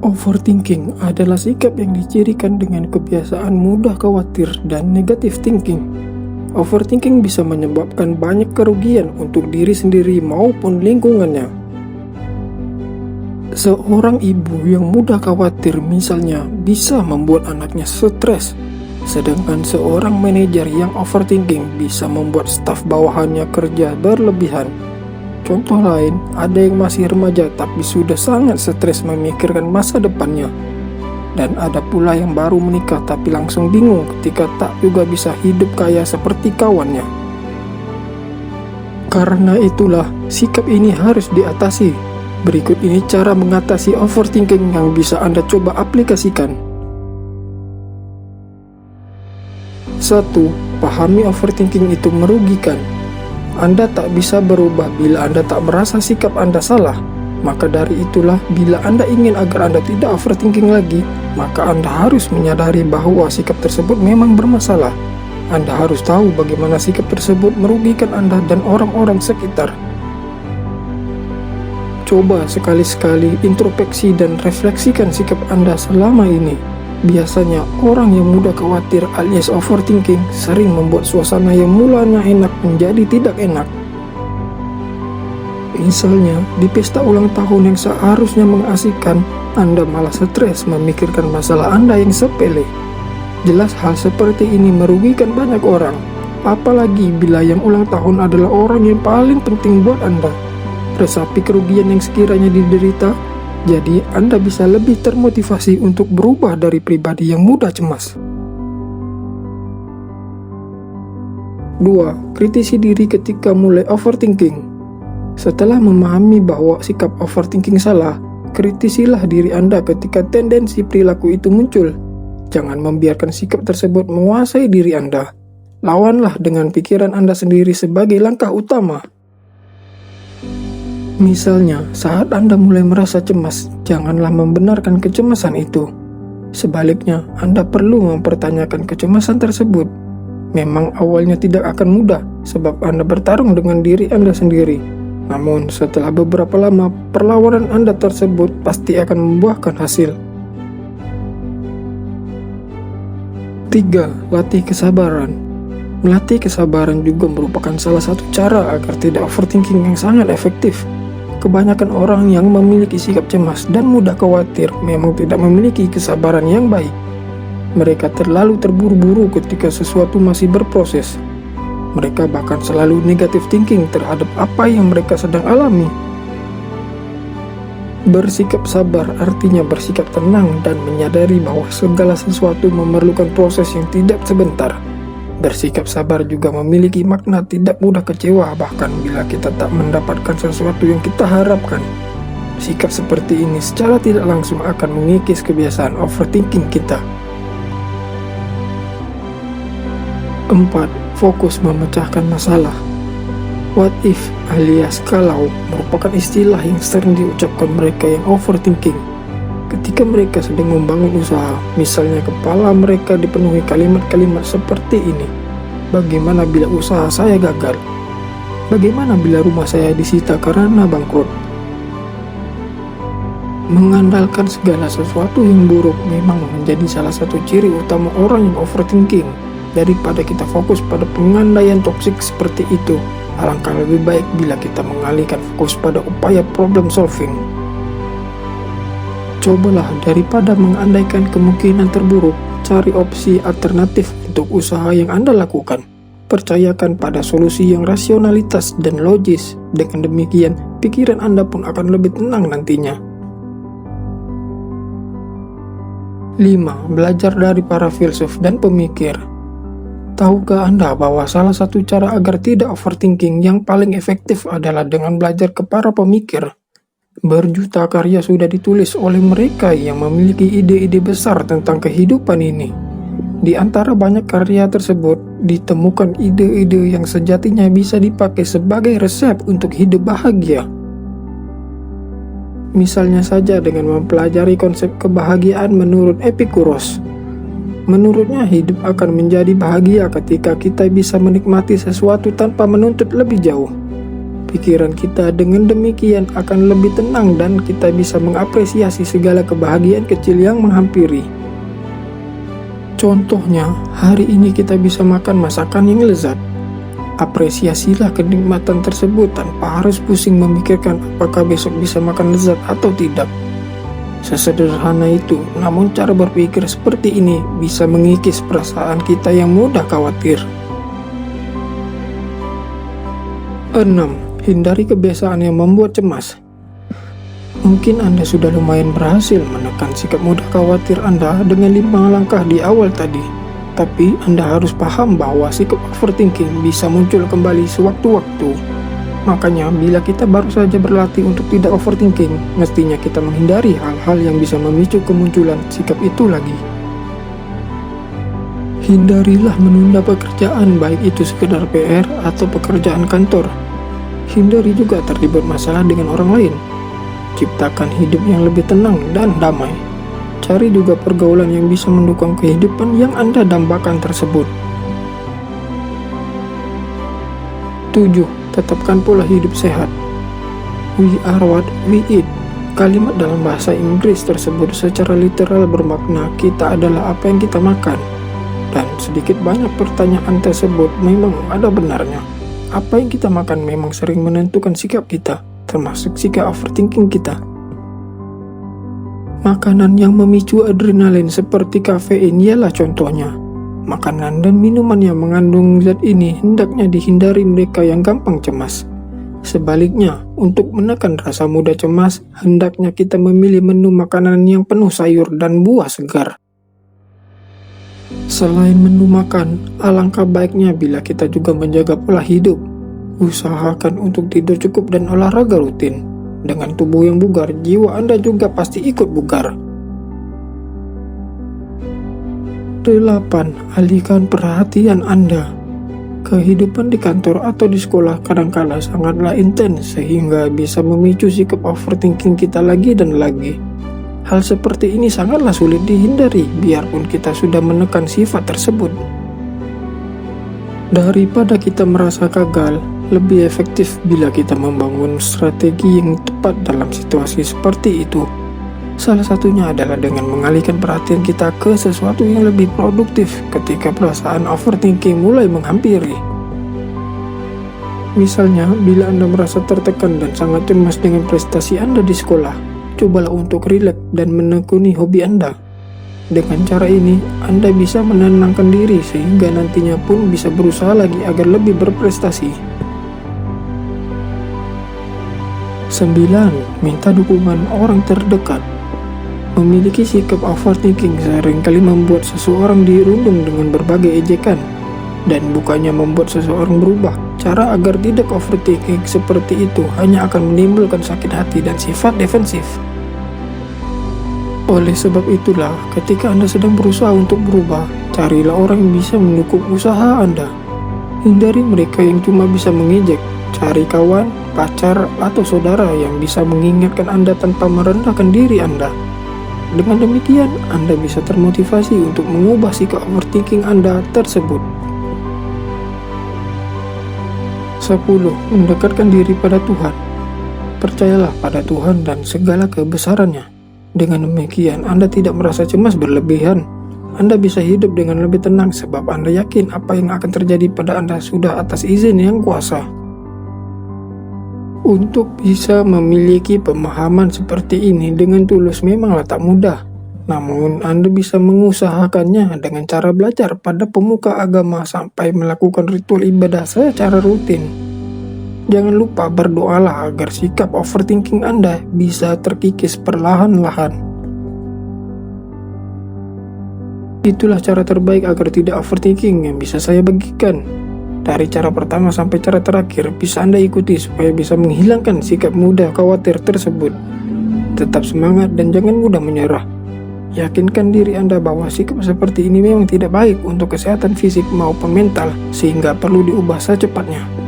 Overthinking adalah sikap yang dicirikan dengan kebiasaan mudah khawatir dan negative thinking. Overthinking bisa menyebabkan banyak kerugian untuk diri sendiri maupun lingkungannya. Seorang ibu yang mudah khawatir misalnya bisa membuat anaknya stres, sedangkan seorang manajer yang overthinking bisa membuat staf bawahannya kerja berlebihan. Contoh lain, ada yang masih remaja tapi sudah sangat stres memikirkan masa depannya. Dan ada pula yang baru menikah tapi langsung bingung ketika tak juga bisa hidup kaya seperti kawannya. Karena itulah, sikap ini harus diatasi. Berikut ini cara mengatasi overthinking yang bisa Anda coba aplikasikan. 1. Pahami overthinking itu merugikan. Anda tak bisa berubah bila Anda tak merasa sikap Anda salah. Maka dari itulah, bila Anda ingin agar Anda tidak overthinking lagi, maka Anda harus menyadari bahwa sikap tersebut memang bermasalah. Anda harus tahu bagaimana sikap tersebut merugikan Anda dan orang-orang sekitar. Coba sekali-sekali introspeksi dan refleksikan sikap Anda selama ini. Biasanya orang yang mudah khawatir alias overthinking sering membuat suasana yang mulanya enak menjadi tidak enak. Misalnya, di pesta ulang tahun yang seharusnya mengasihkan, Anda malah stres memikirkan masalah Anda yang sepele. Jelas hal seperti ini merugikan banyak orang, apalagi bila yang ulang tahun adalah orang yang paling penting buat Anda. Resapi kerugian yang sekiranya diderita, jadi Anda bisa lebih termotivasi untuk berubah dari pribadi yang mudah cemas. 2. Kritisi diri ketika mulai overthinking. Setelah memahami bahwa sikap overthinking salah, kritisilah diri Anda ketika tendensi perilaku itu muncul. Jangan membiarkan sikap tersebut menguasai diri Anda. Lawanlah dengan pikiran Anda sendiri sebagai langkah utama. Misalnya, saat Anda mulai merasa cemas, janganlah membenarkan kecemasan itu. Sebaliknya, Anda perlu mempertanyakan kecemasan tersebut. Memang awalnya tidak akan mudah, sebab Anda bertarung dengan diri Anda sendiri. Namun, setelah beberapa lama, perlawanan Anda tersebut pasti akan membuahkan hasil. 3. Latih kesabaran. Melatih kesabaran juga merupakan salah satu cara agar tidak overthinking yang sangat efektif. Kebanyakan orang yang memiliki sikap cemas dan mudah khawatir memang tidak memiliki kesabaran yang baik. Mereka terlalu terburu-buru ketika sesuatu masih berproses. Mereka bahkan selalu negative thinking terhadap apa yang mereka sedang alami. Bersikap sabar artinya bersikap tenang dan menyadari bahwa segala sesuatu memerlukan proses yang tidak sebentar. Bersikap sabar juga memiliki makna tidak mudah kecewa bahkan bila kita tak mendapatkan sesuatu yang kita harapkan. Sikap seperti ini secara tidak langsung akan mengikis kebiasaan overthinking kita. 4. Fokus memecahkan masalah. What if alias kalau merupakan istilah yang sering diucapkan mereka yang overthinking. Ketika mereka sedang membangun usaha, misalnya kepala mereka dipenuhi kalimat-kalimat seperti ini. Bagaimana bila usaha saya gagal? Bagaimana bila rumah saya disita karena bangkrut? Mengandalkan segala sesuatu yang buruk memang menjadi salah satu ciri utama orang yang overthinking. Daripada kita fokus pada pengandaian toksik seperti itu, alangkah lebih baik bila kita mengalihkan fokus pada upaya problem solving. Cobalah daripada mengandaikan kemungkinan terburuk, cari opsi alternatif untuk usaha yang Anda lakukan. Percayakan pada solusi yang rasionalitas dan logis. Dengan demikian, pikiran Anda pun akan lebih tenang nantinya. 5. Belajar dari para filsuf dan pemikir. Tahukah Anda bahwa salah satu cara agar tidak overthinking yang paling efektif adalah dengan belajar ke para pemikir? Berjuta karya sudah ditulis oleh mereka yang memiliki ide-ide besar tentang kehidupan ini. Di antara banyak karya tersebut, ditemukan ide-ide yang sejatinya bisa dipakai sebagai resep untuk hidup bahagia. Misalnya saja dengan mempelajari konsep kebahagiaan menurut Epikuros. Menurutnya, hidup akan menjadi bahagia ketika kita bisa menikmati sesuatu tanpa menuntut lebih jauh. pikiran kita. Dengan demikian akan lebih tenang dan kita bisa mengapresiasi segala kebahagiaan kecil yang menghampiri. Contohnya, hari ini kita bisa makan masakan yang lezat. Apresiasilah kenikmatan tersebut tanpa harus pusing memikirkan apakah besok bisa makan lezat atau tidak. Sesederhana itu, namun cara berpikir seperti ini bisa mengikis perasaan kita yang mudah khawatir. 6. Hindari kebiasaan yang membuat cemas. Mungkin Anda sudah lumayan berhasil menekan sikap mudah khawatir Anda dengan 5 langkah di awal tadi. Tapi Anda harus paham bahwa sikap overthinking bisa muncul kembali sewaktu-waktu. Makanya bila kita baru saja berlatih untuk tidak overthinking, mestinya kita menghindari hal-hal yang bisa memicu kemunculan sikap itu lagi. Hindarilah menunda pekerjaan, baik itu sekedar PR atau pekerjaan kantor. Hindari juga terlibat masalah dengan orang lain. Ciptakan hidup yang lebih tenang dan damai. Cari juga pergaulan yang bisa mendukung kehidupan yang Anda dambakan tersebut. 7. Tetapkan pola hidup sehat. We are what we eat. Kalimat dalam bahasa Inggris tersebut secara literal bermakna kita adalah apa yang kita makan. Dan sedikit banyak pertanyaan tersebut memang ada benarnya. Apa yang kita makan memang sering menentukan sikap kita, termasuk sikap overthinking kita. Makanan yang memicu adrenalin seperti kafein ialah contohnya. Makanan dan minuman yang mengandung zat ini hendaknya dihindari mereka yang gampang cemas. Sebaliknya, untuk menekan rasa mudah cemas, hendaknya kita memilih menu makanan yang penuh sayur dan buah segar. Selain menu makan, alangkah baiknya bila kita juga menjaga pola hidup. Usahakan untuk tidur cukup dan olahraga rutin. Dengan tubuh yang bugar, jiwa Anda juga pasti ikut bugar. 8. Alihkan perhatian Anda. Kehidupan di kantor atau di sekolah kadangkala sangatlah intens sehingga bisa memicu sikap overthinking kita lagi dan lagi. Hal seperti ini sangatlah sulit dihindari biarpun kita sudah menekan sifat tersebut. Daripada kita merasa gagal, lebih efektif bila kita membangun strategi yang tepat dalam situasi seperti itu. Salah satunya adalah dengan mengalihkan perhatian kita ke sesuatu yang lebih produktif ketika perasaan overthinking mulai menghampiri. Misalnya, bila Anda merasa tertekan dan sangat cemas dengan prestasi Anda di sekolah, cobalah untuk rileks dan menekuni hobi Anda. Dengan cara ini, Anda bisa menenangkan diri sehingga nantinya pun bisa berusaha lagi agar lebih berprestasi. 9. Minta dukungan orang terdekat. Memiliki sikap overthinking seringkali membuat seseorang dirundung dengan berbagai ejekan, dan bukannya membuat seseorang berubah. Cara agar tidak overthinking seperti itu hanya akan menimbulkan sakit hati dan sifat defensif. Oleh sebab itulah, ketika Anda sedang berusaha untuk berubah, carilah orang yang bisa mendukung usaha Anda. Hindari mereka yang cuma bisa mengejek. Cari kawan, pacar, atau saudara yang bisa mengingatkan Anda tanpa merendahkan diri Anda. Dengan demikian, Anda bisa termotivasi untuk mengubah sikap overthinking Anda tersebut. 10. Mendekatkan diri pada Tuhan. Percayalah pada Tuhan dan segala kebesarannya. Dengan demikian, Anda tidak merasa cemas berlebihan. Anda bisa hidup dengan lebih tenang sebab Anda yakin apa yang akan terjadi pada Anda sudah atas izin yang kuasa. Untuk bisa memiliki pemahaman seperti ini dengan tulus memanglah tak mudah. Namun Anda bisa mengusahakannya dengan cara belajar pada pemuka agama sampai melakukan ritual ibadah secara rutin. Jangan lupa berdoalah agar sikap overthinking Anda bisa terkikis perlahan-lahan. Itulah cara terbaik agar tidak overthinking yang bisa saya bagikan. Dari cara pertama sampai cara terakhir bisa Anda ikuti supaya bisa menghilangkan sikap mudah khawatir tersebut. Tetap semangat dan jangan mudah menyerah. Yakinkan diri Anda bahwa sikap seperti ini memang tidak baik untuk kesehatan fisik maupun mental, sehingga perlu diubah secepatnya.